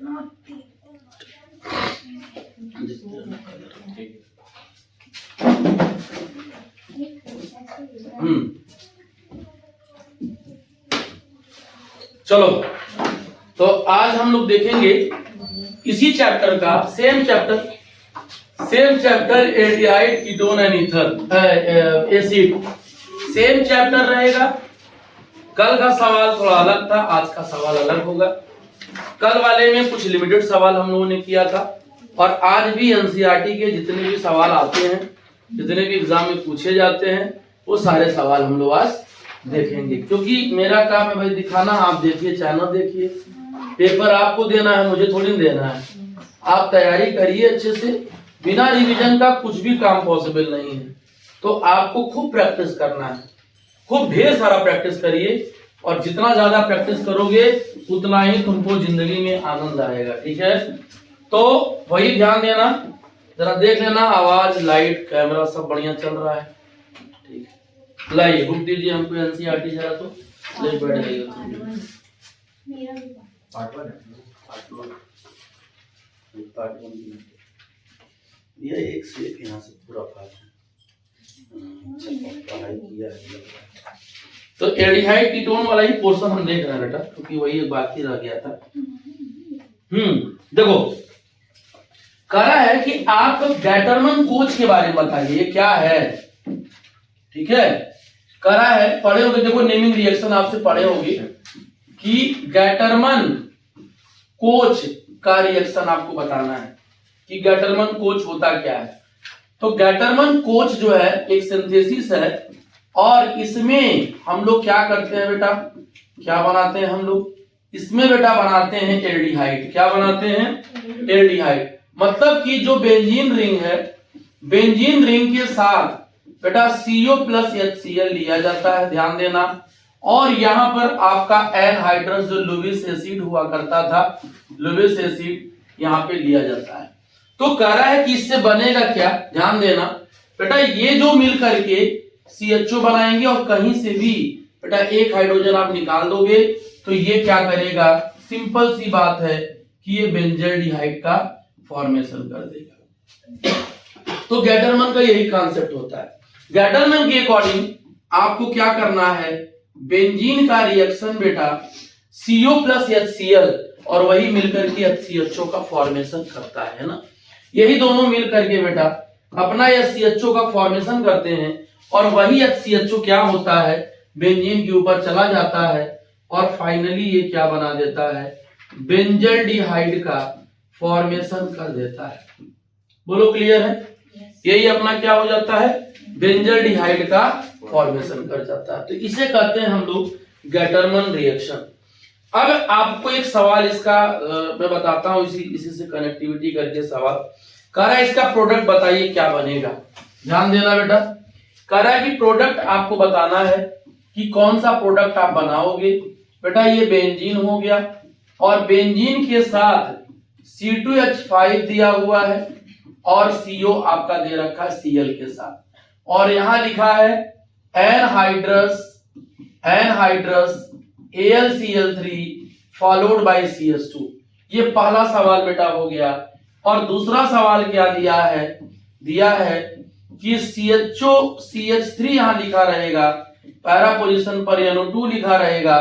चलो, तो आज हम लोग देखेंगे इसी चैप्टर का same chapter aldehyde ketone and ether acid, same chapter रहेगा। कल का सवाल थोड़ा अलग था, आज का सवाल अलग होगा। कल वाले में कुछ लिमिटेड सवाल हम लोगों ने किया था, और आज भी एनसीईआरटी के जितने भी सवाल आते हैं, जितने भी एग्जाम में पूछे जाते हैं, वो सारे सवाल हम लोग आज देखेंगे। क्योंकि मेरा काम है भाई दिखाना, आप देखिए, चैनल देखिए, पेपर आपको देना है, मुझे थोड़ी देना है। आप तैयारी करिए अच्छे से, बिना रिवीजन का कुछ भी काम पॉसिबल नहीं है। तो आपको खूब प्रैक्टिस करना है, खूब ढेर सारा प्रैक्टिस करिए, और जितना ज्यादा प्रैक्टिस करोगे उतना ही तुमको जिंदगी में आनंद आएगा। ठीक है, तो वही ध्यान देना, जरा देख लेना, आवाज, लाइट, कैमरा सब बढ़िया चल रहा है। ठीक है, लाइए बुक दीजिए हमको एनसीईआरटी जरा, तो ले बैठ जाइएगा। ये एक से एक यहाँ से पूरा पार्ट है। तो एल्डिहाइड कीटोन वाला ही पोर्शन हम देख रहे हैं बेटा, क्योंकि वही एक बाकी रह गया था। देखो, कह रहा है कि आप गैटरमन कोच के बारे में बताइए, ये क्या है। ठीक है, कह रहा है, पढ़े होंगे, देखो नेमिंग रिएक्शन आपसे पढ़े होंगे कि गैटरमन कोच का रिएक्शन आपको बताना है कि गैटरमन कोच होता क्या है। तो गैटरमन कोच जो है एक सिंथेसिस है, और इसमें हम लोग क्या करते हैं बेटा, क्या बनाते हैं हम लोग इसमें बेटा, बनाते हैं एल्डिहाइड। क्या बनाते हैं? एल्डिहाइड। मतलब कि जो बेंजीन रिंग है, बेंजीन रिंग के साथ बेटा CO प्लस HCl लिया जाता है, ध्यान देना। और यहां पर आपका एनहाइड्रस जो लुईस एसिड हुआ करता था, लुईस एसिड यहां पे लिया जाता है। तो कह रहा है कि इससे बनेगा क्या, ध्यान देना बेटा, ये जो मिल करके CHO बनाएंगे, और कहीं से भी बेटा एक हाइड्रोजन आप निकाल दोगे, तो ये क्या करेगा, सिंपल सी बात है कि ये बेंजल्डिहाइड का फॉर्मेशन कर देगा। तो गैटरमन का यही कॉन्सेप्ट होता है। गैटरमन के अकॉर्डिंग आपको क्या करना है, बेंजीन का रिएक्शन बेटा CO प्लस HCl, और वही मिलकर के HCHO का फॉर्मेशन करता है ना। यही दोनों मिल करके बेटा अपना HCHO का फॉर्मेशन करते हैं, और वही HCHO क्या होता है, बेंजीन के ऊपर चला जाता है, और फाइनली ये क्या बना देता है, बेंजल्डिहाइड का फॉर्मेशन कर देता है। बोलो क्लियर है? यही अपना क्या हो जाता है, बेंजल्डिहाइड का फॉर्मेशन कर जाता है। तो इसे कहते हैं हम लोग गैटरमन रिएक्शन। अब आपको एक सवाल इसका मैं बताता हूं, इसी से कनेक्टिविटी करके सवाल कह रहा है, इसका प्रोडक्ट बताइए क्या बनेगा। ध्यान देना बेटा, कह रहा है कि प्रोडक्ट आपको बताना है कि कौन सा प्रोडक्ट आप बनाओगे। बेटा ये बेंजीन हो गया, और बेंजीन के साथ C2H5 दिया हुआ है, और CO आपका दे रखा है Cl के साथ, और यहां लिखा है anhydrous AlCl3 followed by CH2। ये पहला सवाल बेटा हो गया। और दूसरा सवाल क्या दिया है कि CH3 यहां लिखा रहेगा, पैरा पोजीशन पर NO2 लिखा रहेगा,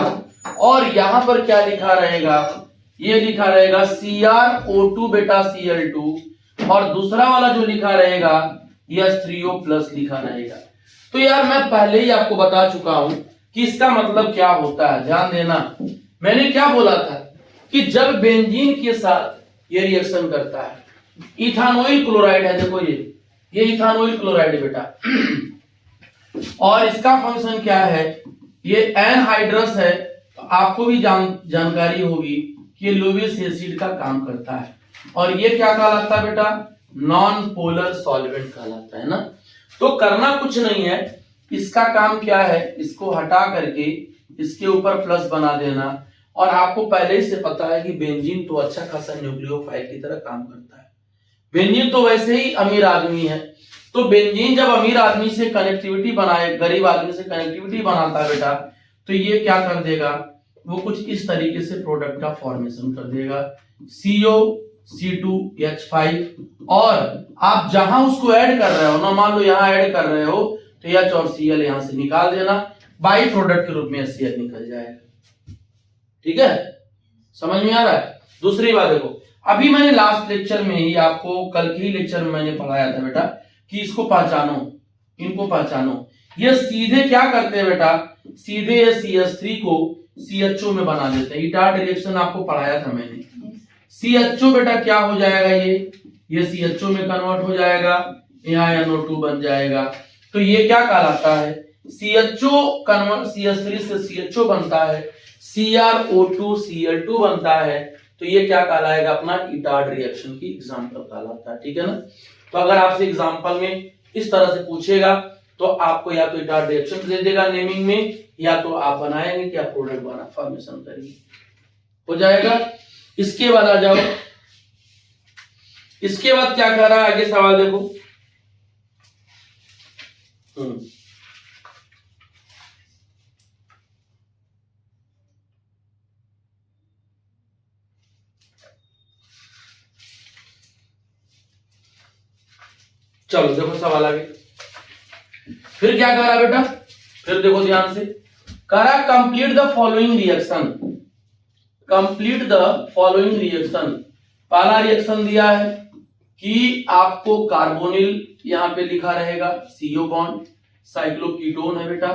और यहां पर क्या लिखा रहेगा, ये लिखा रहेगा CrO2 बेटा Cl2, और दूसरा वाला जो लिखा रहेगा H3O प्लस लिखा रहेगा। तो यार मैं पहले ही आपको बता चुका हूं कि इसका मतलब क्या होता है। ध्यान देना, मैंने क्या बोला था कि जब बेंजीन के साथ ये रिएक्शन करता है, इथानोइल क्लोराइड है, देखो ये इथानोइल क्लोराइड है बेटा, और इसका फंक्शन क्या है, ये एनहाइड्रस है। तो आपको भी जानकारी होगी कि लुईस एसिड का काम करता है, और ये क्या कहलाता है बेटा, नॉन पोलर सॉल्वेंट कहलाता है ना। तो करना कुछ नहीं है, इसका काम क्या है, इसको हटा करके इसके ऊपर प्लस बना देना। और आपको पहले ही से पता है कि बेंजीन तो अच्छा खासा न्यूक्लियोफाइल की तरह काम करता है। बेंजीन तो वैसे ही अमीर आदमी है, तो बेंजीन जब अमीर आदमी से कनेक्टिविटी बनाए, गरीब आदमी से कनेक्टिविटी बनाता है बेटा, तो ये क्या कर देगा, वो कुछ इस तरीके से प्रोडक्ट का फॉर्मेशन कर देगा, CO C2H5। और आप जहां उसको ऐड कर रहे हो ना, मान लो यहां ऐड कर रहे हो तो H और Cl यहां से निकाल देना, बाई प्रोडक्ट के रूप में HCl निकल जाएगा। ठीक है, समझ में आ रहा है। दूसरी बात देखो, अभी मैंने लास्ट लेक्चर में ही आपको, कल के ही लेक्चर में मैंने पढ़ाया था बेटा कि इसको पहचानो, इनको पहचानो। ये सीधे क्या करते हैं बेटा, सीधे ये CH3 को CHO में बना देते हैं। इटार्ट रिएक्शन आपको पढ़ाया था मैंने। CHO बेटा क्या हो जाएगा, ये CHO में कन्वर्ट हो जाएगा, यहाँ NO2 बन जाएगा। तो ये क्या कहलाता है, CHO कन्वर्ट, CH3 से CHO बनता है, CrO2 Cl2 बनता है। तो ये क्या कहलाएगा, अपना इटार्ट रिएक्शन की एग्जांपल कहलाता है। ठीक है ना। तो अगर आपसे एग्जांपल में इस तरह से पूछेगा तो आपको या तो इटार्ट रिएक्शन दे देगा नेमिंग में, या तो आप बनाएंगे कि आप प्रोडक्ट बना फॉर्मेशन करिए, हो जाएगा। इसके बाद आ जाओ, इसके बाद क्या कह रहा है आगे सवाल देखो। चलो देखो सवाल आगे, फिर क्या कह रहा है बेटा, फिर देखो ध्यान से, कह रहा complete the following reaction, complete the following reaction. पहला रिएक्शन दिया है कि आपको कार्बोनिल यहां पे लिखा रहेगा, CO बॉन्ड, साइक्लोकीटोन है बेटा,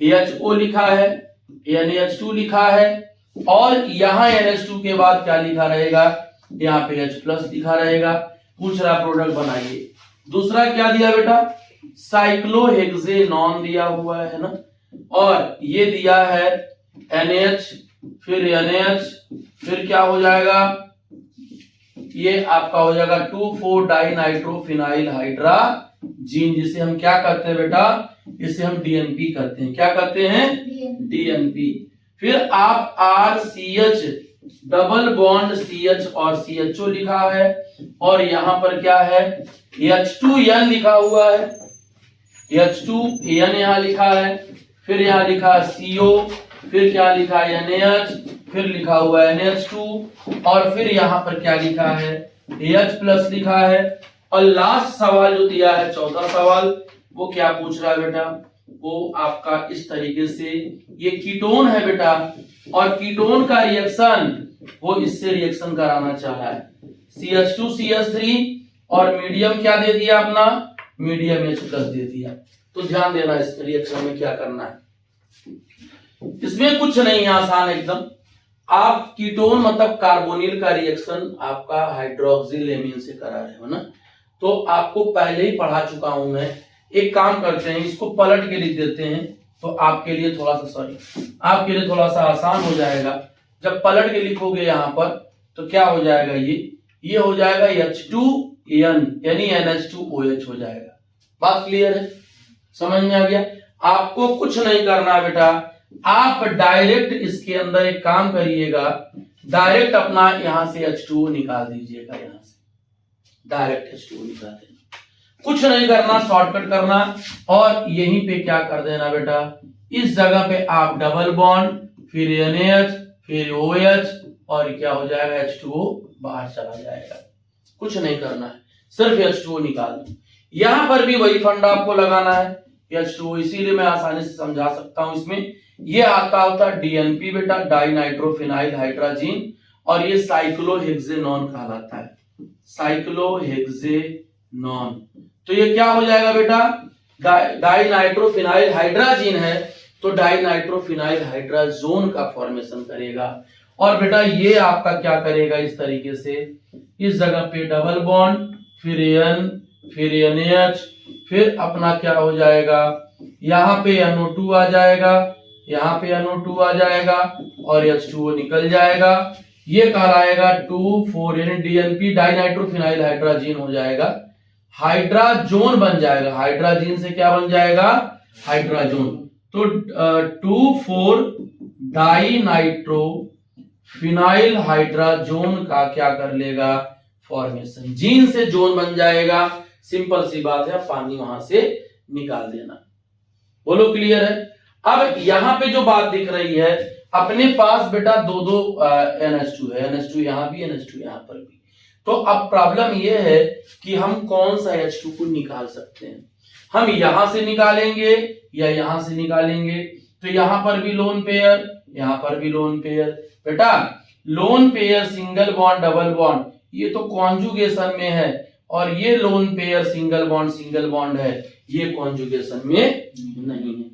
HO लिखा है, NH2 लिखा है, और यहां NH2 के बाद क्या लिखा रहेगा, यहाँ पे H+ लिखा रहेगा। पूछ रहा प्रोडक्ट बनाइए। दूसरा क्या दिया बेटा, साइक्लोहेक्सेनॉन दिया हुआ है ना, और ये दिया है NH, फिर NH, फिर क्या हो जाएगा, ये आपका हो जाएगा 2,4-डाइनाइट्रोफिनाइल हाइड्राजीन, जिसे हम क्या करते हैं बेटा, इसे हम DNP करते हैं। क्या करते हैं, DNP। फिर आप RCH, डबल बॉन्ड CH और CHO लिखा है, और यहां पर क्या है, H2N लिखा हुआ है, H2N यहां लिखा है, फिर यहां लिखा है CO, फिर क्या लिखा है NH, फिर लिखा हुआ है NH2, और फिर यहां पर क्या लिखा है, H+ लिखा है। और लास्ट सवाल जो दिया है, चौथा सवाल, वो क्या पूछ रहा है बेटा, वो आपका इस तरीके से, ये कीटोन है बेटा, और कीटोन का रिएक्शन वो इससे रिएक्शन कराना चाह रहा है, CH2 CH3, और मीडियम क्या दे दिया अपना, मीडियम H+ दे दिया। तो ध्यान देना इस रिएक्शन में क्या करना है, इसमें कुछ नहीं है, आसान एकदम। आप कीटोन मतलब कार्बोनिल का रिएक्शन आपका हाइड्रोक्सिलेमीन से करा रहे हो ना, तो आपको पहले ही पढ़ा चुका हूं मैं। एक काम करते हैं, इसको पलट के लिख देते हैं, तो आपके लिए थोड़ा सा, आपके लिए थोड़ा सा आसान हो जाएगा। जब पलट के लिखोगे यहां पर तो क्या हो जाएगा, ये हो जाएगा H2N यानी NH2OH हो जाएगा। बात क्लियर है, समझ में आ गया। आपको कुछ नहीं करना बेटा, आप डायरेक्ट इसके अंदर एक काम करिएगा, डायरेक्ट अपना यहां से H2O निकाल दीजिएगा, यहां से डायरेक्ट H2O निकाल देना, कुछ नहीं करना, शॉर्टकट करना, और यहीं पे क्या कर देना बेटा, इस जगह पे आप डबल बॉन्ड, फिर NH, फिर OH, और क्या हो जाएगा, H2O बाहर चला जाएगा। कुछ नहीं करना है, सिर्फ H2O निकाल दो। यहां पर भी वही फंडा आपको लगाना है, H2O, इसीलिए मैं आसानी से समझा सकता हूं। इसमें ये आता होता है DNP बेटा, डाइनाइट्रोफिनाइल हाइड्राजीन, और ये साइक्लोहेक्सेनॉन कहलाता है, साइक्लोहेक्सेनॉन। तो ये क्या हो जाएगा बेटा, डाइनाइट्रोफिनाइल हाइड्राजीन है, तो डाइनाइट्रोफिनाइल हाइड्राजोन का फॉर्मेशन करेगा। और बेटा ये आपका क्या करेगा, इस तरीके से, इस जगह पे डबल बॉन्ड, फिर N, फिर NH, फिर अपना क्या हो जाएगा, यहाँ पे NO2 आ जाएगा, यहाँ पे NO2 आ जाएगा, और H2O निकल जाएगा। ये कहलाएगा 2,4 DNP, डाइनाइट्रोफिनाइल हाइड्राजीन हो जाएगा, हाइड्राजोन बन जाएगा। हाइड्राजीन से क्या बन जाएगा, हाइड्राजोन। तो 2,4-डाइनाइट्रोफिनाइल हाइड्राजोन का क्या कर लेगा, फॉर्मेशन, जीन से जोन बन जाएगा। सिंपल सी बात है, पानी वहां से निकाल देना। बोलो क्लियर है। अब यहां पे जो बात दिख रही है, अपने पास बेटा दो दो NH2 है, NH2 यहाँ भी, NH2 यहाँ पर भी। तो अब प्रॉब्लम ये है कि हम कौन सा H2 को निकाल सकते हैं। हम यहां से निकालेंगे या यहां से निकालेंगे। तो यहां पर भी लोन पेयर, यहां पर भी लोन पेयर। बेटा lone pair single bond double bond ये तो कॉन्जुगेशन में है, और ये लोन पेयर सिंगल बॉन्ड है, ये कॉन्जुगेशन में नहीं है।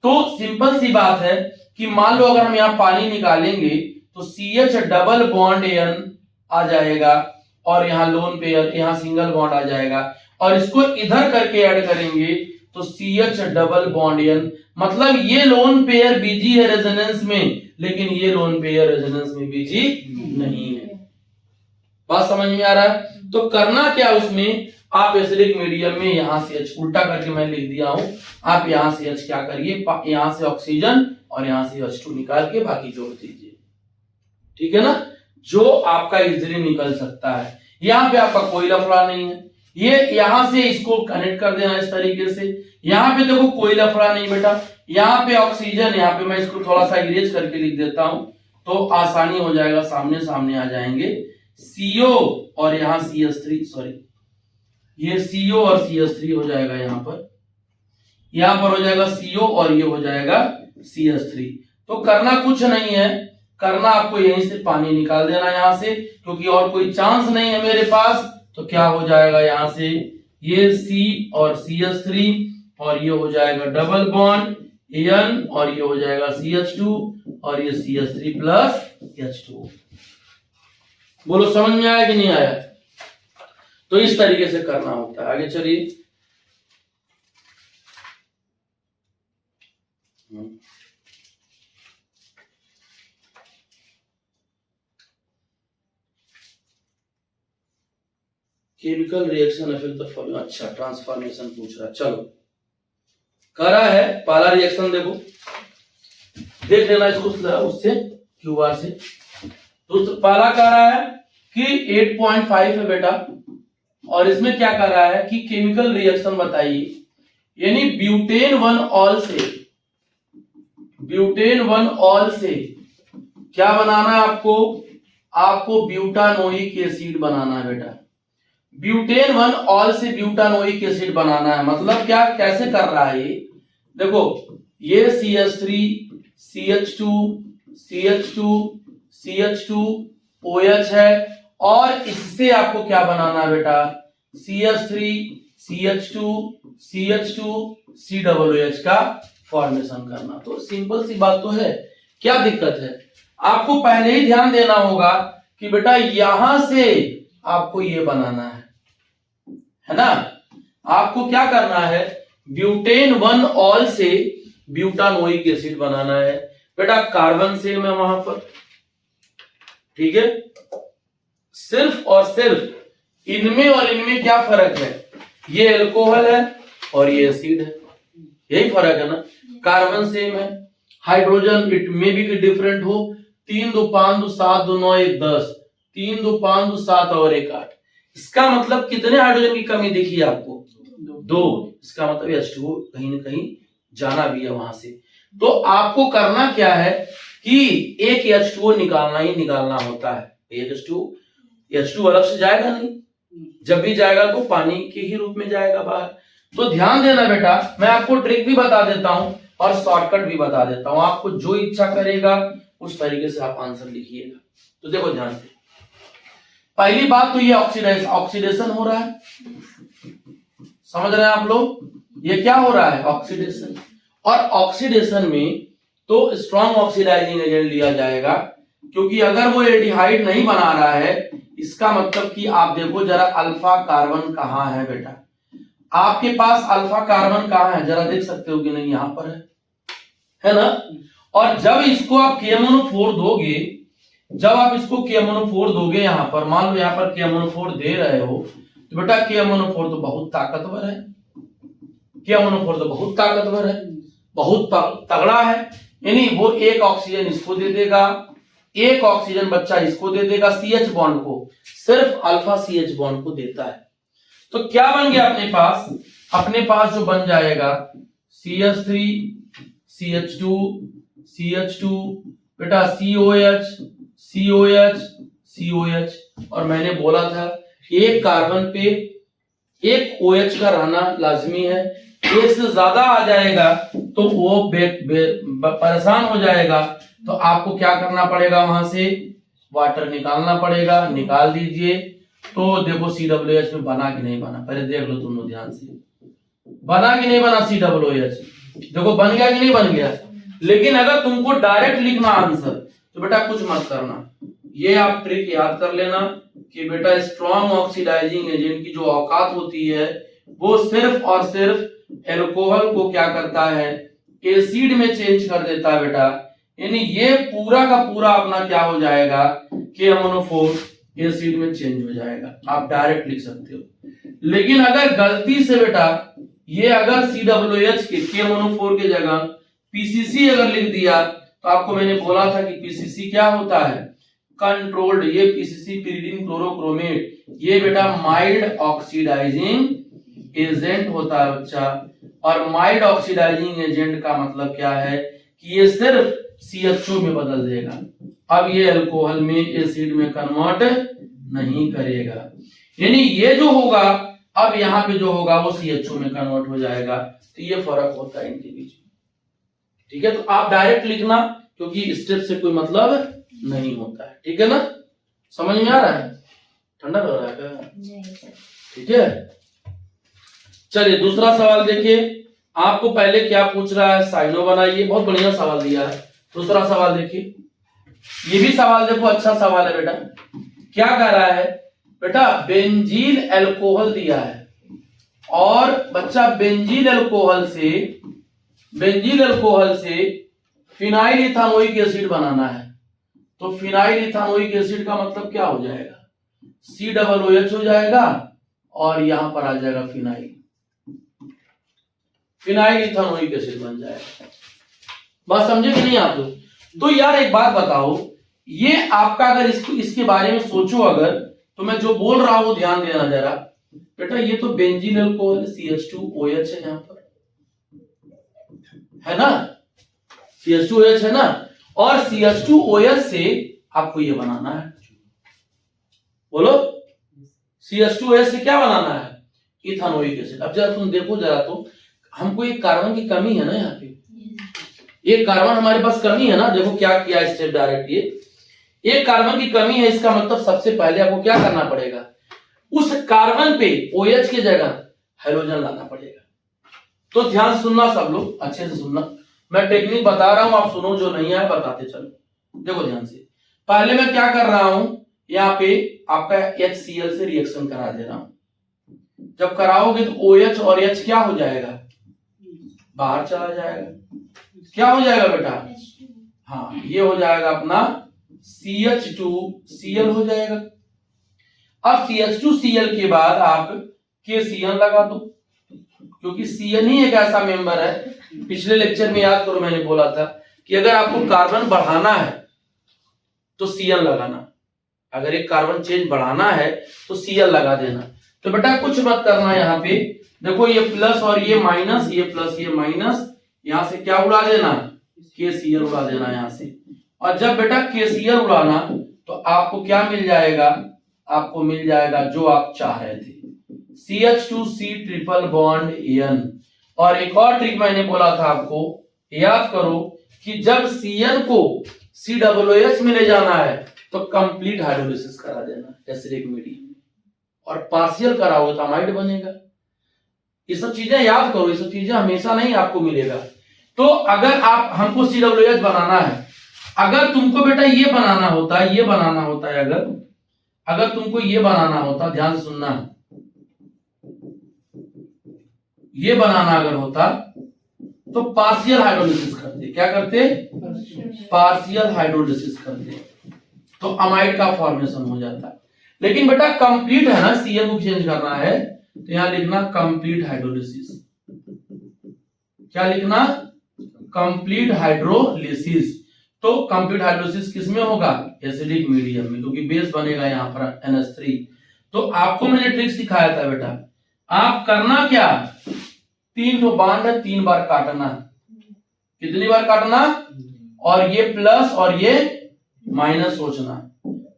तो सिंपल सी बात है कि मान लो अगर हम यहाँ पानी निकालेंगे तो CH डबल बॉन्ड N आ जाएगा, और यहाँ लोन पेयर, यहाँ सिंगल बॉन्ड आ जाएगा, और इसको इधर करके ऐड करेंगे तो CH डबल बॉन्ड N। मतलब ये लोन पेयर बीजी है रेजोनेंस में, लेकिन ये लोन पेयर रेजोनेंस में बीजी नहीं है। बात समझ में आ रहा है? तो करना क्या उसमें, आप एसिडिक मीडियम में यहां से H उल्टा करके मैं लिख दिया हूं, आप यहां से H क्या करिए, यहां से ऑक्सीजन और यहां से H2 निकाल के बाकी जोड़ दीजिए। ठीक है ना, जो आपका इजीली निकल सकता है। यहाँ पे आपका कोई लफड़ा नहीं है, ये यहां से इसको कनेक्ट कर देना इस तरीके से। यहाँ पे देखो कोई लफड़ा नहीं बेटा, यहाँ पे ऑक्सीजन, यहाँ पे मैं इसको थोड़ा सा इरेज करके लिख देता हूं तो आसानी हो जाएगा, सामने सामने आ जाएंगे। CO और यहाँ CH3, सॉरी ये CO और CH3 हो जाएगा, यहाँ पर हो जाएगा CO और ये हो जाएगा CH3। तो करना कुछ नहीं है, करना आपको यहीं से पानी निकाल देना यहाँ से, क्योंकि और कोई चांस नहीं है मेरे पास। तो क्या हो जाएगा, यहाँ से ये C और CH3 और ये हो जाएगा डबल बॉन्ड N और ये हो जाएगा CH2 और ये CH3 प्लस H2। बोलो समझ में आया कि नहीं आया? तो इस तरीके से करना होता है। आगे चलिए, chemical reaction effect the following. अच्छा, ट्रांसफॉर्मेशन पूछ रहा है, चलो करा है। पहला रिएक्शन देखो, देख लेना इसको उससे क्यूआर से। तो पहला कह रहा है कि 8.5 है बेटा, और इसमें क्या कर रहा है कि केमिकल रिएक्शन बताइए, यानी ब्यूटेन 1 ऑल से क्या बनाना है आपको ब्यूटानोइक एसिड बनाना है बेटा। ब्यूटेन 1 ऑल से ब्यूटानोइक एसिड बनाना है। मतलब क्या, कैसे कर रहा है ये देखो, ये CH3 CH2 CH2 CH2 OH है, और इससे आपको क्या बनाना है बेटा, CH3 CH2 CH2 COOH का फॉर्मेशन करना। तो सिंपल सी बात तो है, क्या दिक्कत है? आपको पहले ही ध्यान देना होगा कि बेटा यहां से आपको ये बनाना है ना। आपको क्या करना है, ब्यूटेन 1 ऑल से ब्यूटानोइक एसिड बनाना है बेटा। कार्बन सेम है वहां पर, ठीक है। सिर्फ और सिर्फ इनमें और इनमें क्या फर्क है, ये अल्कोहल है और ये एसिड है, यही फर्क है ना। कार्बन सेम है, हाइड्रोजन इट में भी डिफरेंट हो, 3 2 5 2 7 2 9 1 10, 3 2 5 2 7 और 1 8। इसका मतलब कितने हाइड्रोजन की कमी दिखी आपको, 2। इसका मतलब H2O कहीं ना कहीं जाना भी है वहां से। तो आपको करना क्या है कि एक H2O निकालना ही निकालना होता है। एक H2O अलग से जाएगा नहीं, जब भी जाएगा तो पानी के ही रूप में जाएगा बाहर। तो ध्यान देना बेटा, मैं आपको ट्रिक भी बता देता हूं और शॉर्टकट भी बता देता हूं, आपको जो इच्छा करेगा उस तरीके से आप आंसर लिखिएगा। तो देखो ध्यान से, पहली बात तो ये ऑक्सीडेशन हो रहा है, समझ रहे हैं आप लोग, ये क्या हो रहा है, ऑक्सीडेशन। और ऑक्सीडेशन में तो स्ट्रॉन्ग ऑक्सीडाइजिंग एजेंट लिया जाएगा, क्योंकि अगर वो एल्डिहाइड नहीं बना रहा है, इसका मतलब कि आप देखो जरा अल्फा कार्बन कहाँ है बेटा, आपके पास अल्फा कार्बन कहाँ है, जरा देख सकते हो कि नहीं, यहां पर है ना। और जब इसको आप KMnO4 दोगे, जब आप इसको KMnO4 दोगे, यहां पर मान लो यहाँ पर KMnO4 दे रहे हो, तो बेटा KMnO4 तो बहुत ताकतवर है, KMnO4 तो बहुत ताकतवर है, बहुत तगड़ा है। यानी वो एक ऑक्सीजन इसको दे देगा, एक ऑक्सीजन बच्चा इसको दे देगा, CH बॉन्ड को सिर्फ अल्फा CH बॉन्ड को देता है। तो क्या बन गया अपने पास जो बन जाएगा CH3 CH2 CH2 बेटा COH COH COH, और मैंने बोला था एक कार्बन पे एक OH का रहना लाजमी है, एक से ज्यादा आ जाएगा तो वो परेशान हो जाएगा, तो आपको क्या करना पड़ेगा, वहां से वाटर निकालना पड़ेगा, निकाल दीजिए। तो देखो COH में बना कि नहीं बना, पहले देख लो तुम लोग ध्यान से, बना कि नहीं बना COH, देखो बन गया कि नहीं बन गया। लेकिन अगर तुमको डायरेक्ट लिखना आंसर तो बेटा कुछ मत करना, ये आप ट्रिक याद कर लेना कि बेटा स्ट्रॉन्ग ऑक्सीडाइजिंग एजेंट की जो औकात होती है वो सिर्फ और सिर्फ एल्कोहल को क्या करता है, एसिड में चेंज कर देता है बेटा। यानी ये पूरा का पूरा अपना क्या हो जाएगा, KMnO4 एसिड में चेंज हो जाएगा, आप डायरेक्ट लिख सकते हो। लेकिन अगर गलती से बेटा ये अगर COH के KMnO4 के जगह PCC अगर लिख दिया, तो आपको मैंने बोला था कि PCC क्या होता है, कंट्रोल्ड, ये PCC pyridine क्लोरोक्रोमेट, ये बेटा माइल्ड ऑक्सीडाइजिंग एजेंट होता है बच्चा। और माइल्ड ऑक्सीडाइजिंग एजेंट का मतलब क्या है कि ये सिर्फ CHO में बदल देगा, अब ये अल्कोहल में एसिड में कन्वर्ट नहीं करेगा। यानी ये जो होगा अब यहाँ पे जो होगा वो CHO में कन्वर्ट हो जाएगा। तो ये फर्क होता है इनके बीच में, ठीक है। तो आप डायरेक्ट लिखना, क्योंकि स्टेप से कोई मतलब नहीं होता है, ठीक है ना, समझ में आ रहा है, ठंडा लग रहा है क्या, ठीक है। चलिए दूसरा सवाल देखिए, आपको पहले क्या पूछ रहा है, साइनो बनाइए, बहुत बढ़िया सवाल दिया है। दूसरा सवाल देखिए, ये भी सवाल देखो अच्छा सवाल है बेटा, क्या कह रहा है बेटा, बेंजील अल्कोहल दिया है और बच्चा बेंजील अल्कोहल से फिनाइल इथानोइक एसिड बनाना है। तो फिनाइल इथानोइक एसिड का मतलब क्या हो जाएगा, COOH हो जाएगा और यहां पर आ जाएगा फिनाइल इथानोइक एसिड बन जाएगा। बात समझे कि नहीं आप लोग। तो यार एक बात बताओ, ये आपका अगर इसके बारे में सोचो अगर, तो मैं जो बोल रहा हूं ध्यान देना जरा बेटा, ये तो बेंजीन अल्कोहल CH2OH है, यहां पर है ना, CH2OH है ना, और CH2OH से आपको ये बनाना है, बोलो CH2OH से क्या बनाना है, इथानोइक एसिड। अब जरा तुम देखो जरा, तो हमको एक कार्बन की कमी है ना, यहाँ पे एक कार्बन हमारे पास कमी है ना, देखो क्या किया स्टेप डायरेक्ट, ये एक कार्बन की कमी है, इसका मतलब सबसे पहले आपको क्या करना पड़ेगा, उस कार्बन पे OH की जगह हाइड्रोजन लाना पड़ेगा। तो ध्यान से सुनना सब लोग, अच्छे से सुनना, मैं टेक्निक बता रहा हूं, आप सुनो, जो नहीं है बताते चलो। देखो ध्यान से, पहले मैं क्या कर रहा हूं, यहाँ पे आपका HCl से रिएक्शन करा दे रहा हूं। जब कराओगे तो OH और H क्या हो जाएगा, बाहर चला जाएगा, क्या हो जाएगा बेटा, हाँ ये हो जाएगा अपना CH2Cl हो जाएगा। अब CH2Cl के बाद आप KCl लगा दो, क्योंकि Cl ही एक ऐसा मेंबर है, पिछले लेक्चर में याद करो मैंने बोला था कि अगर आपको कार्बन बढ़ाना है तो Cl लगाना, अगर एक कार्बन चेंज बढ़ाना है तो Cl लगा देना। तो बेटा कुछ मत करना, यहाँ पे देखो ये प्लस और ये माइनस, ये प्लस ये माइनस, यहां से क्या उड़ा देना, KCl उड़ा देना यहां से। और जब बेटा KCl उड़ाना तो आपको क्या मिल जाएगा, आपको मिल जाएगा जो आप चाह रहे थे, CH2C ट्रिपल बॉन्ड N। और एक और ट्रिक मैंने बोला था आपको, याद करो कि जब Cn को COOH में ले जाना है तो कंप्लीट हाइड्रोलिसिस करा देना एसिडिक मीडियम में, और पार्शियल कराओगे तो अमाइड बनेगा। ये सब चीजें याद करो, ये सब चीजें हमेशा नहीं आपको मिलेगा। तो अगर आप हमको COOH बनाना है, अगर तुमको बेटा ये बनाना होता है, ये बनाना होता है, अगर तुमको ये बनाना होता, ध्यान से सुनना, ये बनाना अगर होता तो पार्शियल हाइड्रोलिसिस करते, क्या करते, पार्शियल हाइड्रोलिसिस करते, तो अमाइड का फॉर्मेशन हो जाता। लेकिन बेटा कंप्लीट है ना, Cl को चेंज करना है तो यहां लिखना कंप्लीट हाइड्रोलिसिस। क्या लिखना, कंप्लीट हाइड्रोलिसिस। तो कंप्लीट हाइड्रोलिसिस किसमें होगा, एसिडिक मीडियम में, क्योंकि बेस बनेगा यहां पर NH3। तो आपको मैंने ट्रिक सिखाया था बेटा, आप करना क्या, 3 तो बांड है, 3 बार काटना, कितनी बार काटना, और ये प्लस और ये माइनस सोचना,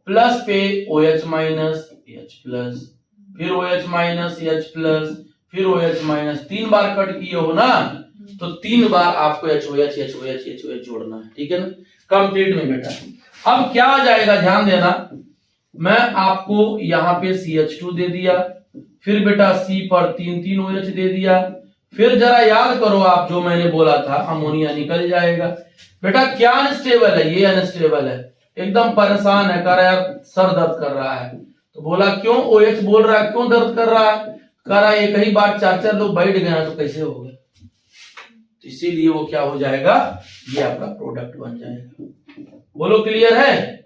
प्लस पे OH माइनस H प्लस, फिर OH माइनस H प्लस, फिर OH माइनस, 3 बार कट किए हो ना, तो 3 बार आपको HOH जोड़ना है, ठीक है ना, कंप्लीट में बेटा। अब क्या आ जाएगा ध्यान देना, मैं आपको यहाँ पे CH2 दे दिया, फिर बेटा C पर 3 OH दे दिया, फिर जरा याद करो आप जो मैंने बोला था, अमोनिया निकल जाएगा। बेटा क्या अनस्टेबल है, ये अनस्टेबल है, एकदम परेशान है, कह रहा है सर दर्द कर रहा है। तो बोला क्यों, OH बोल रहा है क्यों दर्द कर रहा है, कह रहा है एक ही बार 4 लोग बैठ गए तो कैसे होगा, तो इसीलिए वो क्या हो जाएगा, ये आपका प्रोडक्ट बन जाएगा। बोलो क्लियर है,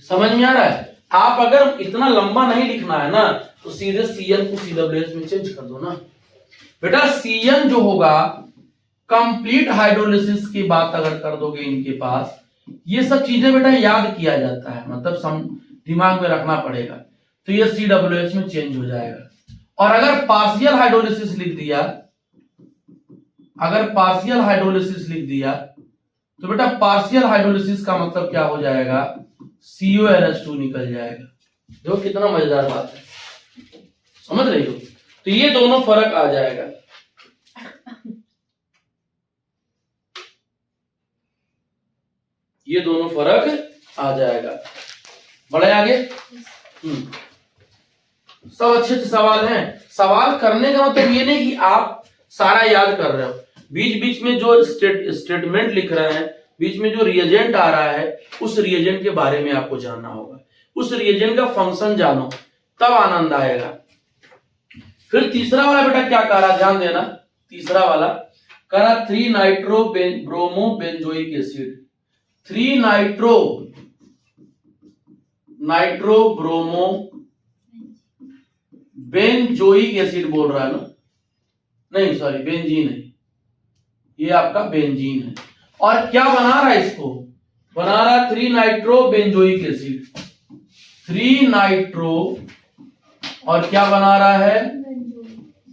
समझ में आ रहा है। आप अगर इतना लंबा नहीं लिखना है ना, तो सीधे CN को CWH में चेंज कर दो ना बेटा। CN जो होगा कंप्लीट हाइड्रोलिसिस की बात अगर कर दोगे इनके पास, ये सब चीजें बेटा याद किया जाता है, मतलब दिमाग में रखना पड़ेगा, तो ये CWH में चेंज हो जाएगा। और अगर पार्शियल हाइड्रोलिसिस लिख दिया, अगर पार्शियल हाइड्रोलिसिस लिख दिया, तो बेटा पार्शियल हाइड्रोलिसिस का मतलब क्या हो जाएगा, CONH2 निकल जाएगा। देखो कितना मजेदार बात है, समझ रही हो। तो ये दोनों फर्क आ जाएगा। ये दोनों फर्क आ जाएगा। बढ़े आगे। सब अच्छे सवाल हैं। सवाल करने का मतलब ये नहीं कि आप सारा याद कर रहे हो, बीच बीच में जो स्टेटमेंट लिख रहे हैं, बीच में जो रिएजेंट आ रहा है, उस रिएजेंट के बारे में आपको जानना होगा, उस रिएजेंट का फंक्शन जानो, तब आनंद आएगा। फिर तीसरा वाला बेटा क्या कह रहा, ध्यान देना। तीसरा वाला कह रहा 3 nitro bromo benzoic acid, 3 nitro bromo benzoic acid बोल रहा है ना, नहीं सॉरी बेंजीन है, ये आपका बेंजीन है। और क्या बना रहा है, इसको बना रहा 3 नाइट्रो बेंजोइक एसिड, 3 नाइट्रो और क्या बना रहा है,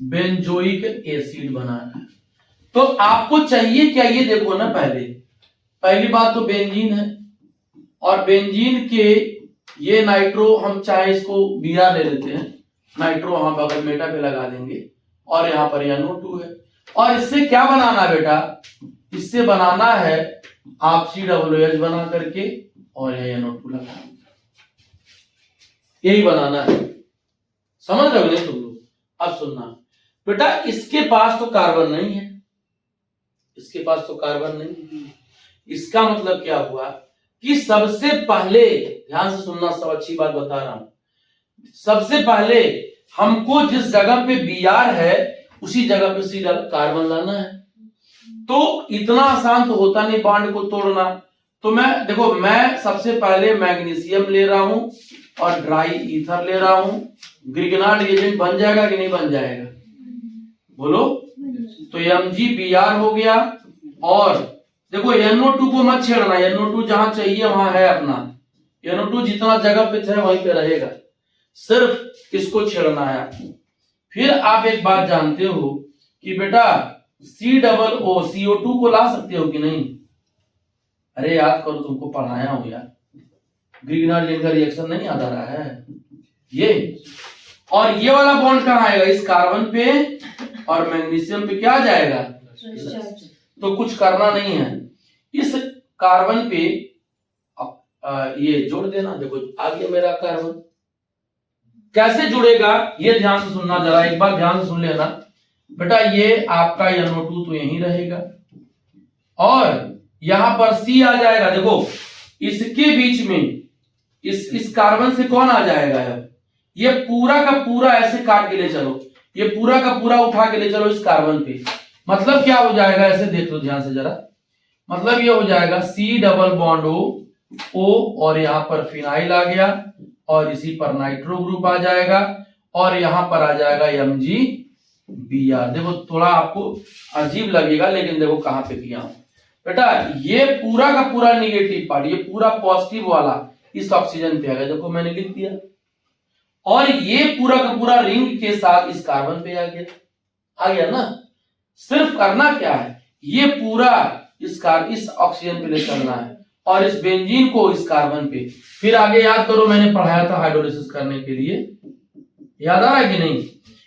बेंजोइक एसिड बना रहा है। तो आपको चाहिए क्या, ये देखो ना, पहली बात तो बेंजीन है, और बेंजीन के ये नाइट्रो, हम चाहे इसको Br ले लेते हैं, नाइट्रो वहां बगल मेटा पे लगा देंगे, और यहां पर NO2 है। और इससे क्या बनाना है बेटा, इससे बनाना है आप COOH बना करके और NO2 लगा, यही बनाना है। समझ रहे हो नहीं तुम लोग। अब सुनना बेटा, इसके पास तो कार्बन नहीं है, इसके पास तो कार्बन नहीं है। इसका मतलब क्या हुआ कि सबसे पहले, ध्यान से सुनना, सब अच्छी बात बता रहा हूं, सबसे पहले हमको जिस जगह पे Br है उसी जगह पे सीधा कार्बन लाना है। तो इतना आसान तो होता नहीं बॉन्ड को तोड़ना। तो मैं देखो, मैं सबसे पहले मैग्नीशियम ले रहा हूं और ड्राई ईथर ले रहा हूं, ग्रिगनार्ड एजेंट बन जाएगा कि नहीं बन जाएगा, बोलो। तो MgBr हो गया। और देखो NO2 को मत छेड़ना, NO2 जहां चाहिए वहां है अपना, NO2 जितना जगह पे थे वहीं पे रहेगा, सिर्फ इसको छेड़ना है। फिर आप एक बात जानते हो कि बेटा COO CO2 को ला सकते हो कि नहीं, अरे याद करो, तुमको पढ़ाया हूं यार, ग्रिगनार्ड एजेंट का रिएक्शन नहीं याद आ रहा है ये। और ये वाला बॉन्ड कहां आएगा, इस कार्बन पे, और मैग्नीशियम पे क्या आ जाएगा, तो कुछ करना नहीं है, इस कार्बन पे ये जोड़ देना। देखो आ गया मेरा कार्बन। कैसे जुड़ेगा ये ध्यान से सुनना, जरा एक बार ध्यान से सुन लेना बेटा। ये आपका NO2 तो यहीं रहेगा, और यहां पर C आ जाएगा। देखो इसके बीच में इस कार्बन से कौन आ जाएगा, अब ये पूरा का पूरा ऐसे काट के ले चलो, ये पूरा का पूरा उठा के ले चलो इस कार्बन पे। मतलब क्या हो जाएगा, ऐसे देख लो ध्यान से जरा, मतलब ये हो जाएगा C डबल बॉन्ड O, और यहां पर फिनाइल आ गया, और इसी पर नाइट्रो ग्रुप आ जाएगा, और यहां पर आ जाएगा MgBr। देखो थोड़ा आपको अजीब लगेगा, लेकिन देखो कहां पे किया हूं बेटा, ये पूरा का पूरा निगेटिव पार्ट, ये पूरा पॉजिटिव वाला इस ऑक्सीजन पे आ गया, देखो मैंने लिख दिया। और ये पूरा का पूरा रिंग के साथ इस कार्बन पे आ गया ना। सिर्फ करना क्या है, ये पूरा इस ऑक्सीजन पे ले चलना है और इस बेंजीन को इस कार्बन पे। फिर आगे याद करो, मैंने पढ़ाया था हाइड्रोलिसिस करने के लिए, याद आ रहा है कि नहीं?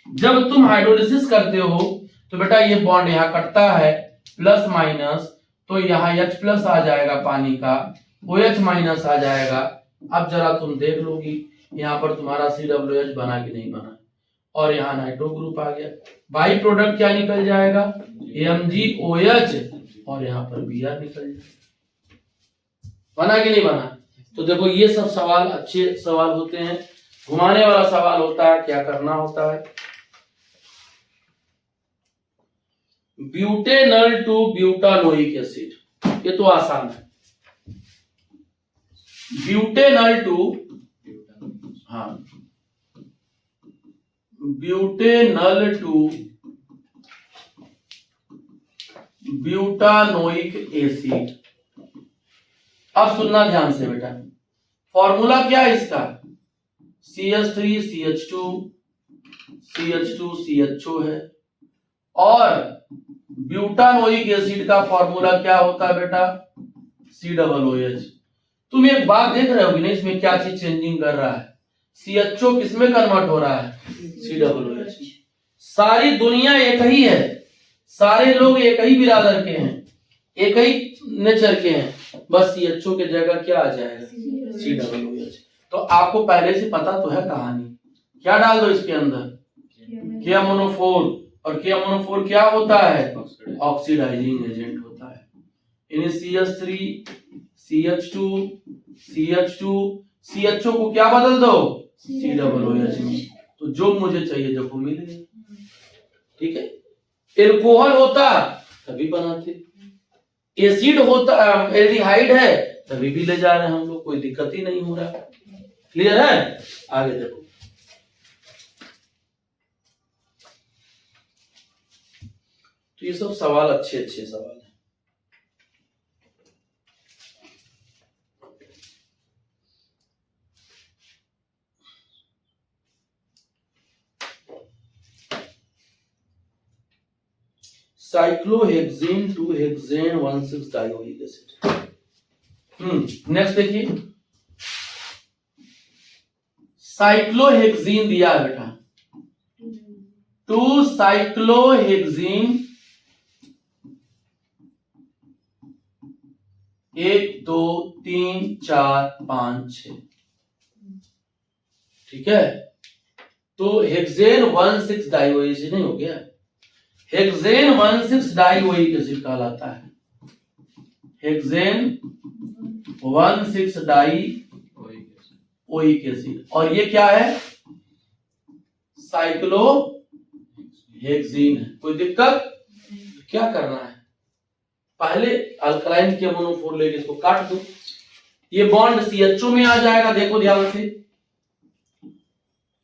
जब तुम हाइड्रोलिसिस करते हो तो बेटा ये बॉन्ड यहाँ कटता है प्लस माइनस, तो यहाँ H प्लस आ जाएगा पानी का, OH माइनस आ जाएगा। अब जरा तुम देख लोगी यहाँ पर तुम्हारा COH बना कि नहीं बना, और यहाँ नाइट्रो ग्रुप आ गया। बाई प्रोडक्ट क्या निकल जाएगा? MgOH, और यहाँ पर Br निकल जाएगा। बना कि नहीं बना? तो देखो ये सब सवाल अच्छे सवाल होते हैं। घुमाने वाला सवाल होता है, क्या करना होता है? ब्यूटेनल टू ब्यूटानोइक एसिड, ये तो आसान है। ब्यूटेनल टू, हाँ, ब्यूटेनल टू ब्यूटानोइक एसिड। अब सुनना ध्यान से बेटा, फॉर्मूला क्या है इसका? CH3 CH2 CH2 CHO है। और ब्यूटानोइक एसिड का फॉर्मूला क्या होता है बेटा? COOH। तुम एक बात देख रहे हो कि नहीं, इसमें क्या चीज चेंजिंग कर रहा है? CHO किसमें कन्वर्ट हो रहा है? COOH। सारी दुनिया एक ही है, सारे लोग एक ही बिरादर के हैं, एक ही नेचर के हैं, बस CHO के जगह क्या आ जाएगा? COOH। तो आपको पहले से पता तो है कहानी। क्या डाल दो इसके अंदर? K-मोनोफोर। और K-मोनोफोर क्या होता है? ऑक्सीडाइजिंग एजेंट होता है। यानी CH3 CH2 CH2 CHO को क्या बदल दो? COOH में। तो जो मुझे चाहिए देखो मिल गया। ठीक है, एल्कोहल होता तभी बनाते, एसिड होता, एल्डिहाइड है तभी भी ले जा रहे हैं हम लोग, कोई दिक्कत ही नहीं हो रहा। क्लियर है? आगे देखो, तो ये सब सवाल अच्छे अच्छे सवाल हैं। Cyclohexane to hexane 1,6 dioic acid. Next देखिए, साइक्लोहेक्सेन दिया है बेटा, 2 साइक्लोहेक्सेन 1 2 3 4 5 6। ठीक है, तो हेक्सेन 1,6 डाइओइक एसिड नहीं हो गया, हेक्सेन 1,6 डाइओइक एसिड कहलाता है। हेक्सेन 1,6 डाइओइक एसिड, और ये क्या है? साइक्लोहेक्सेन है। कोई दिक्कत? क्या करना है? पहले अल्कलाइन के मोनोफोर लेके इसको काट दो, ये बॉन्ड CHO में आ जाएगा। देखो ध्यान से,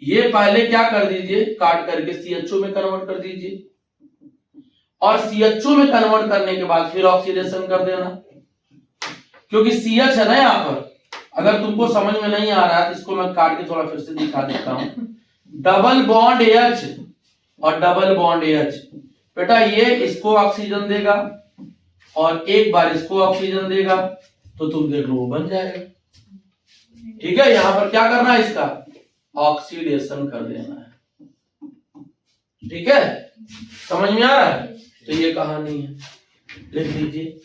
ये पहले क्या कर दीजिए, काट करके CHO में कन्वर्ट कर दीजिए, और CHO में कन्वर्ट करने के बाद फिर ऑक्सीडेशन कर देना, क्योंकि CH है ना यहाँ पर। अगर तुमको समझ में नहीं आ रहा है तो इसको मैं काट के थोड़ा फिर से दिखा देता हूं। डबल बॉन्ड H और डबल बॉन्ड H, बेटा ये इसको ऑक्सीजन देगा और एक बार इसको ऑक्सीजन देगा, तो तुम देख लो वो बन जाएगा। ठीक है, यहां पर क्या करना है? इसका ऑक्सीडेशन कर देना है। ठीक है, समझ में आ रहा है? तो ये कहानी है, लिख लीजिए।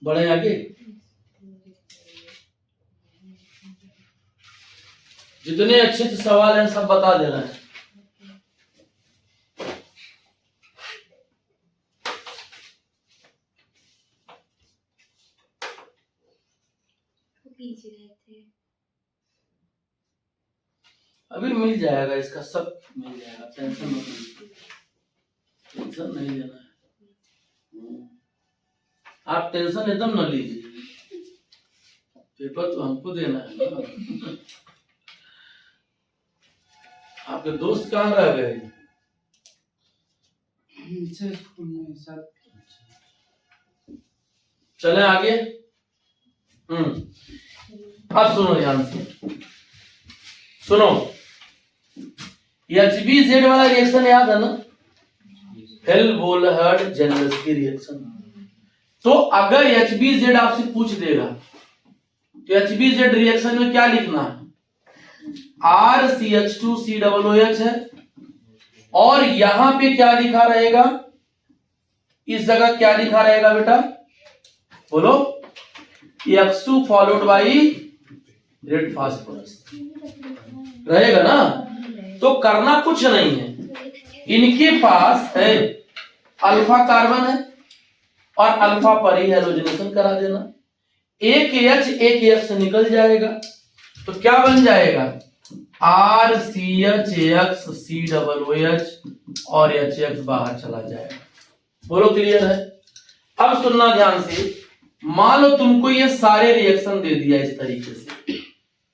बढ़े आगे, जितने अच्छे से सवाल हैं सब बता देना है। अभी मिल जाएगा, इसका सब मिल जाएगा, टेंशन मत लीजिए, टेंशन नहीं लेना है। आप टेंशन एकदम न लीजिए, पेपर तो हमको देना है ना। आपके दोस्त कहाँ रह गए? चले आगे। अब सुनो ध्यान से, सुनो। HBZ वाला रिएक्शन याद है ना, हेल्महोल्ट्ज-जेनेरेल्स्की रिएक्शन। तो अगर HBZ आपसे पूछ देगा तो HBZ रिएक्शन में क्या लिखना है? RCH2COOH है, और यहां पे क्या लिखा रहेगा? इस जगह क्या लिखा रहेगा बेटा, बोलो? X2 followed by red phosphorus रहेगा ना। तो करना कुछ नहीं है, इनके पास है अल्फा कार्बन है और अल्फा पर ही हेलोजनेशन करा देना। एक H एक H से निकल जाएगा तो क्या बन जाएगा? RCHXCOOH और HX बाहर चला जाएगा। बोलो क्लियर है? अब सुनना ध्यान से। मान लो तुमको ये सारे रिएक्शन दे दिया इस तरीके से,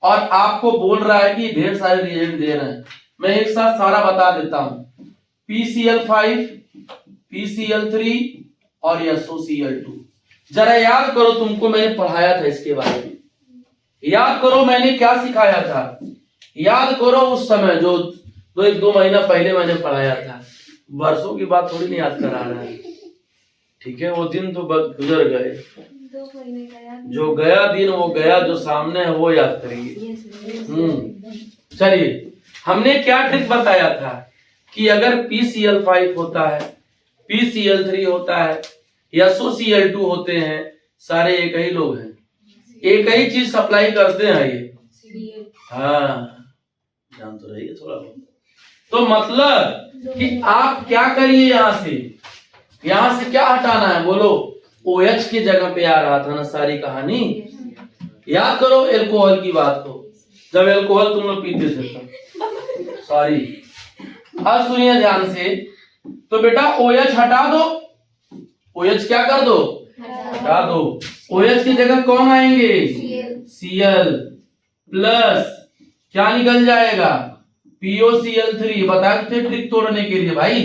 और आपको बोल रहा है कि ढेर सारे रिएक्शन दे रहे हैं। मैं एक साथ सारा बता देता हूं। PCl5, PCl3 और SOCl2। जरा याद करो, तुमको मैंने पढ़ाया था इसके बारे में। याद करो मैंने क्या सिखाया था, याद करो उस समय जो 1-2 महीना पहले मैंने पढ़ाया था। वर्षों की बात थोड़ी नहीं याद करा रहा है, ठीक है? वो दिन तो गुजर गए, 2 महीने का याद, जो गया दिन वो गया, जो सामने है वो याद करिए। चलिए, हमने क्या ट्रिक बताया था कि अगर PCl5 होता है, PCl3 होता है, SOCl2 होते हैं, सारे एक ही लोग हैं, एक ही चीज सप्लाई करते हैं ये। हाँ, जान तो रही है थोड़ा बहुत। तो मतलब कि आप क्या करिए, यहां से क्या हटाना है, बोलो? OH की जगह पे आ रहा था ना सारी कहानी। याद करो एल्कोहल की बात को, जब एल्कोहल तुम लोग पीते थे तब। सॉरी, अब सुनिए ध्यान से। तो बेटा OH हटा दो, OH क्या कर दो? हटा दो। OH की जगह कौन आएंगे? Cl प्लस क्या निकल जाएगा? POCl3। बताए थे ट्रिक तोड़ने के लिए भाई।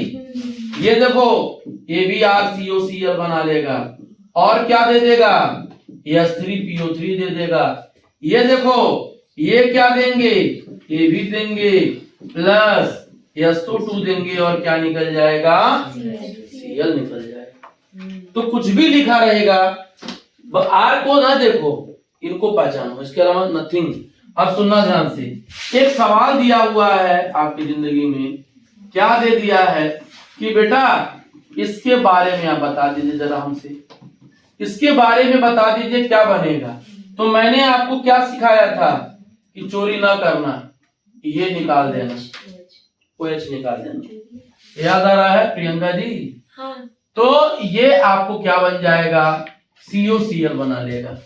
ये देखो, ये भी RCOCl बना लेगा और क्या दे देगा? H3PO3 दे देगा। ये देखो, ये क्या देंगे? ये भी देंगे, प्लस SO2 देंगे, और क्या निकल जाएगा? Cl निकल जाएगा। तो कुछ भी लिखा रहेगा, R को ना देखो, इनको पहचानो, इसके अलावा नथिंग। अब सुनना ध्यान से। एक सवाल दिया हुआ है आपकी जिंदगी में, क्या दे दिया है कि बेटा इसके बारे में आप बता दीजिए जरा हमसे, इसके बारे में बता दीजिए क्या बनेगा। तो मैंने आपको क्या सिखाया था कि चोरी ना करना, ये निकाल देना, OH निकाल देना। याद आ रहा है प्रियंका जी? हाँ। तो ये आपको क्या बन जाएगा? COCl बना लेगा।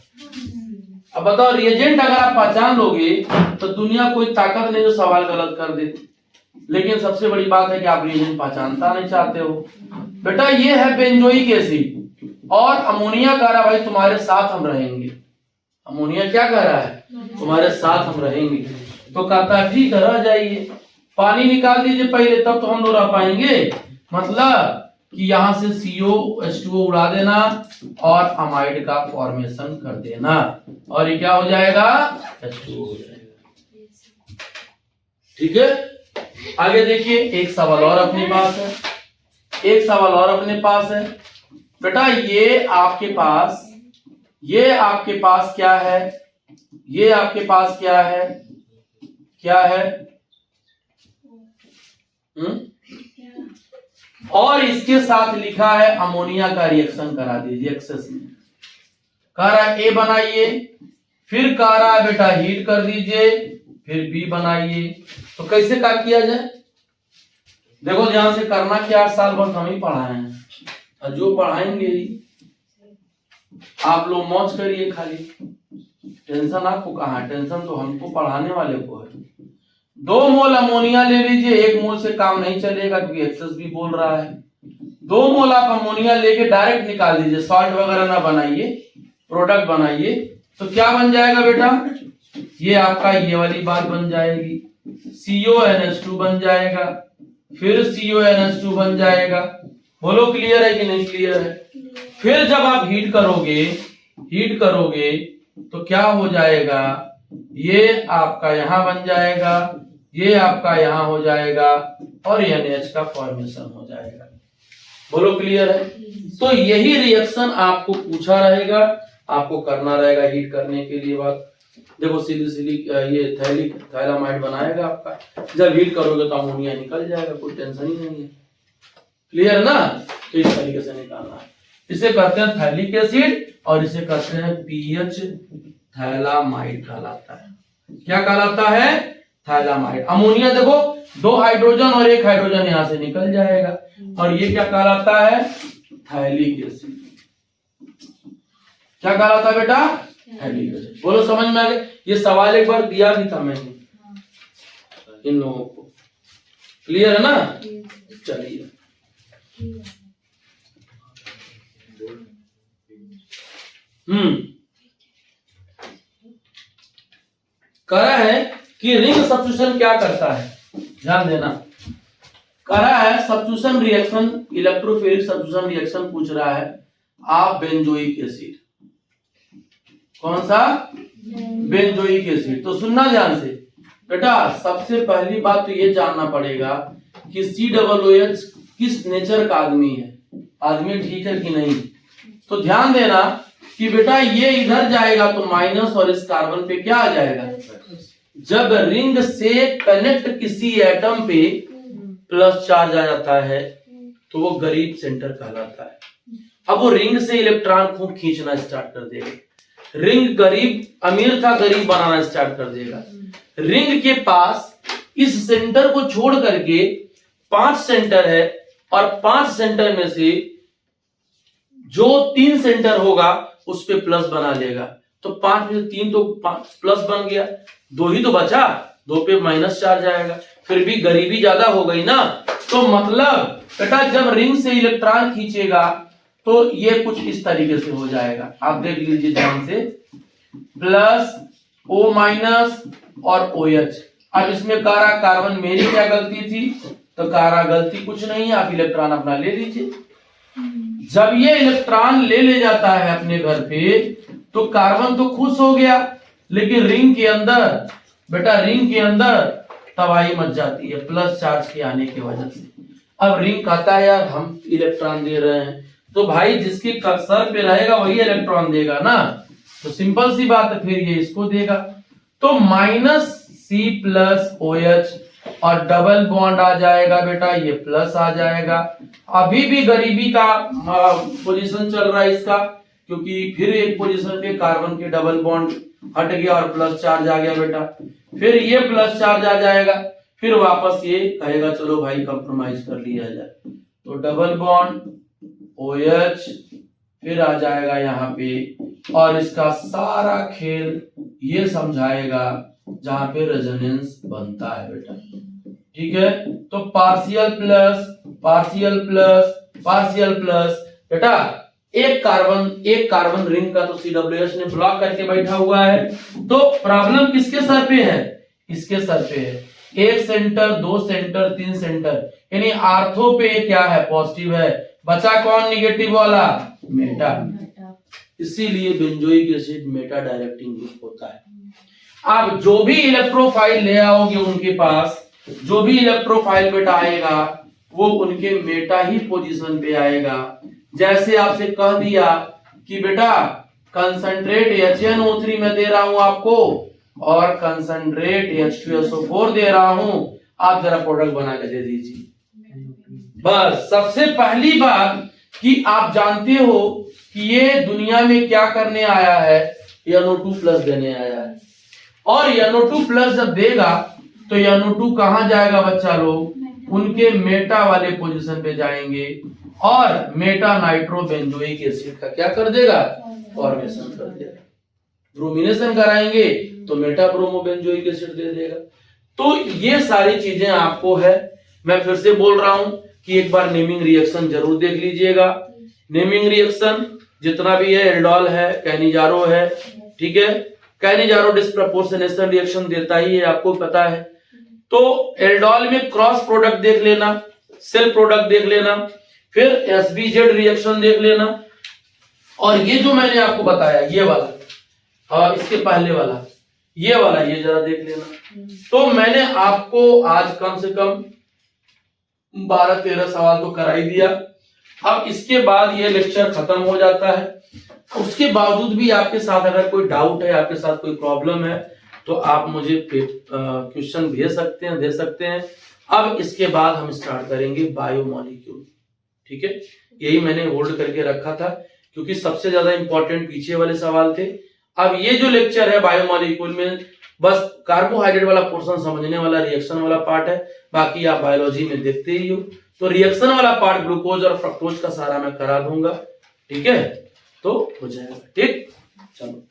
अब बताओ, रिएजेंट अगर आप पहचान लोगे तो दुनिया कोई ताकत नहीं जो सवाल गलत कर दे। लेकिन सबसे बड़ी बात है कि आप रिएजेंट पहचानता नहीं चाहते हो। बेटा ये है बेंजोइक एसिड, और अमोनिया कह रहा भाई तुम्हारे साथ हम रहेंगे। अमोनिया क्या कह रहा है? तुम्हारे साथ हम रहेंगे। तो कहता है ठीक है, रह जाइए, पानी निकाल दीजिए पहले, तब तो हम लोग रह पाएंगे। मतलब कि यहां से COH2 उड़ा देना और अमाइड का फॉर्मेशन कर देना, और ये क्या हो जाएगा? H2 हो जाएगा। ठीक है, आगे देखिए। एक सवाल और अपने पास है, एक सवाल और अपने पास है। बेटा ये आपके पास क्या है? ये आपके पास क्या है? क्या है? और इसके साथ लिखा है अमोनिया का रिएक्शन करा दीजिए एक्सेस में। कह रहा है A बनाइए, फिर कह रहा है बेटा हीट कर दीजिए, फिर B बनाइए। तो कैसे क्या किया जाए? देखो ध्यान से करना क्या, साल भर हम ही पढ़ाए हैं और जो पढ़ाएंगे ही आप लोग मौज करिए खाली। टेंशन आपको कहाँ है? टेंशन तो हमको पढ़ाने वाले को है। 2 मोल अमोनिया ले लीजिए, 1 मोल से काम नहीं चलेगा क्योंकि एक्सेस भी बोल रहा है। 2 मोल आप अमोनिया लेके डायरेक्ट निकाल दीजिए, सॉल्ट वगैरह ना बनाइए, प्रोडक्ट बनाइए। तो क्या बन जाएगा बेटा? ये आपका ये वाली बात बन जाएगी। CONH2 बन जाएगा, फिर CONH2 बन जाएगा। बोलो क्लियर है कि नहीं क्लियर है? फिर जब आप हीट करोगे तो क्या हो जाएगा, ये आपका यहां बन जाएगा, ये आपका यहां हो जाएगा और NH का फॉर्मेशन हो जाएगा। बोलो क्लियर है? तो यही रिएक्शन आपको पूछा रहेगा, आपको करना रहेगा हीट करने के लिए। बात देखो, सीधी ये थैलामाइड बनाएगा आपका, जब हीट करोगे तो अमोनिया निकल जाएगा, कोई टेंशन ही नहीं है। क्लियर है ना? तो इस तरीके से निकालना है। इसे कहते हैं थैलिक एसिड और इसे कहते हैं पीएच थैलामाइड कहलाता है। क्या कहलाता है? थैलामाइड। अमोनिया देखो, 2 हाइड्रोजन और 1 हाइड्रोजन यहां से निकल जाएगा, और ये क्या कहलाता है? Phthalic acid. क्या कहलाता है बेटा? Phthalic acid. बोलो समझ में आ गया? ये सवाल एक बार दिया भी था मैंने इन लोगों को। क्लियर है ना? चलिए, करा है कि रिंग सब्स्टिट्यूशन क्या करता है, ध्यान देना। करा है substitution reaction, electrophilic substitution reaction पूछ रहा है। आप बेंजोइक एसिड, कौन सा? Benzoic acid. तो सुनना ध्यान से बेटा, सबसे पहली बात तो ये जानना पड़ेगा कि COOH किस नेचर का आदमी है, आदमी ठीक है कि नहीं। तो ध्यान देना कि बेटा ये इधर जाएगा तो माइनस, और इस कार्बन पे क्या आ जाएगा? जब रिंग से कनेक्ट किसी एटम पे प्लस चार्ज आ जाता है तो वो गरीब सेंटर कहलाता है। अब वो रिंग से इलेक्ट्रॉन खूब खींचना स्टार्ट कर देगा। रिंग गरीब, अमीर था, गरीब बनाना स्टार्ट कर देगा। रिंग के पास इस सेंटर को छोड़ करके 5 सेंटर है, और 5 सेंटर में से जो 3 सेंटर होगा उस पे प्लस बना लेगा। तो 5 में 3 तो 5 प्लस बन गया, 2 ही तो बचा, 2 पे माइनस चार्ज आएगा, फिर भी गरीबी ज्यादा हो गई ना। तो मतलब बेटा जब रिंग से इलेक्ट्रॉन खींचेगा तो ये कुछ इस तरीके से हो जाएगा। आप देख लीजिए ध्यान से, प्लस O माइनस और OH। अब इसमें कारा कार्बन, मेरी क्या गलती थी? तो कारा गलती कुछ नहीं है, आप इलेक्ट्रॉन अपना ले लीजिए। जब ये इलेक्ट्रॉन ले जाता है अपने घर पे तो कार्बन तो खुश हो गया, लेकिन रिंग के अंदर बेटा, रिंग के अंदर तबाही मच जाती है प्लस चार्ज के आने की वजह से। अब रिंग कहता है यार हम इलेक्ट्रॉन दे रहे हैं, तो भाई जिसके सर पे रहेगा वही इलेक्ट्रॉन देगा ना, तो सिंपल सी बात है, फिर ये इसको देगा। तो -C प्लस OH और डबल बॉन्ड आ जाएगा बेटा, ये प्लस आ जाएगा। अभी भी गरीबी का पोजीशन चल रहा है इसका, क्योंकि फिर एक पोजीशन पे कार्बन के डबल बॉन्ड हट गया और प्लस चार्ज आ गया बेटा, फिर ये प्लस चार्ज आ जाएगा, फिर वापस ये कहेगा चलो भाई कंप्रोमाइज कर लिया जाए, तो डबल बॉन्ड OH फिर आ जाएगा यहाँ पे, और इसका सारा खेल ये समझाएगा जहां पे रेजोनेंस बनता है बेटा। ठीक है, तो partial plus partial plus partial plus बेटा, एक कार्बन रिंग का तो COOH ने ब्लॉक करके बैठा हुआ है। तो प्रॉब्लम किसके सर पे है? इसके सर पे है। 1 सेंटर, 2 सेंटर, 3 सेंटर, यानी आर्थो पे क्या है? पॉजिटिव है। बचा कौन निगेटिव वाला? मेटा। इसीलिए benzoic acid Meta directing group होता है। आप जो भी इलेक्ट्रोफाइल ले आओगे उनके पास, जो भी इलेक्ट्रोफाइल बेटा आएगा वो उनके मेटा ही पोजीशन पे आएगा। जैसे आपसे कह दिया कि बेटा कंसंट्रेट HNO3 में दे रहा हूं आपको और कंसंट्रेट H2SO4 दे रहा हूं, आप जरा प्रोडक्ट बना के दे दीजिए। बस सबसे पहली बात कि आप जानते हो कि ये दुनिया में क्या करने आया है? NO2 प्लस देने आया है, और NO2 प्लस जब देगा तो NO2 कहां जाएगा बच्चा लोग? उनके मेटा वाले पोजीशन पे जाएंगे, और मेटा नाइट्रो बेंजोइक एसिड का क्या कर देगा? फॉर्मेशन कर देगा। ब्रोमिनेशन कराएंगे तो मेटा ब्रोमो बेंजोइक एसिड दे देगा। तो ये सारी चीजें आपको है। मैं फिर से बोल रहा हूं कि एक बार नेमिंग रिएक्शन जरूर देख लीजिएगा। नेमिंग रिएक्शन जितना भी है, एल्डोल है, कैनिजारो है, ठीक है, कैनिजारो डिस्प्रपोर्शनेशन रिएक्शन देता ही है, आपको पता है। तो एल्डोल में क्रॉस प्रोडक्ट देख लेना, सेल प्रोडक्ट देख लेना, फिर एसबीजेड रिएक्शन देख लेना, और ये जो मैंने आपको बताया ये वाला और इसके पहले वाला ये जरा देख लेना। तो मैंने आपको आज कम से कम 12-13 सवाल तो करा ही दिया। अब इसके बाद ये लेक्चर खत्म हो जाता है। उसके बावजूद भी आपके साथ अगर कोई डाउट है, आपके साथ कोई प्रॉब्लम है, तो आप मुझे क्वेश्चन भेज सकते हैं, दे सकते हैं। अब इसके बाद हम स्टार्ट करेंगे बायोमॉलिक्यूल। ठीक है, यही मैंने होल्ड करके रखा था क्योंकि सबसे ज्यादा इंपॉर्टेंट पीछे वाले सवाल थे। अब ये जो लेक्चर है बायोमॉलिक्यूल में बस कार्बोहाइड्रेट वाला पोर्शन समझने वाला, रिएक्शन वाला पार्ट है, बाकी आप बायोलॉजी में देखते ही हो। तो रिएक्शन वाला पार्ट ग्लूकोज और फ्रक्टोज का सारा मैं करा दूंगा। ठीक है, तो हो जाएगा। ठीक, चलो।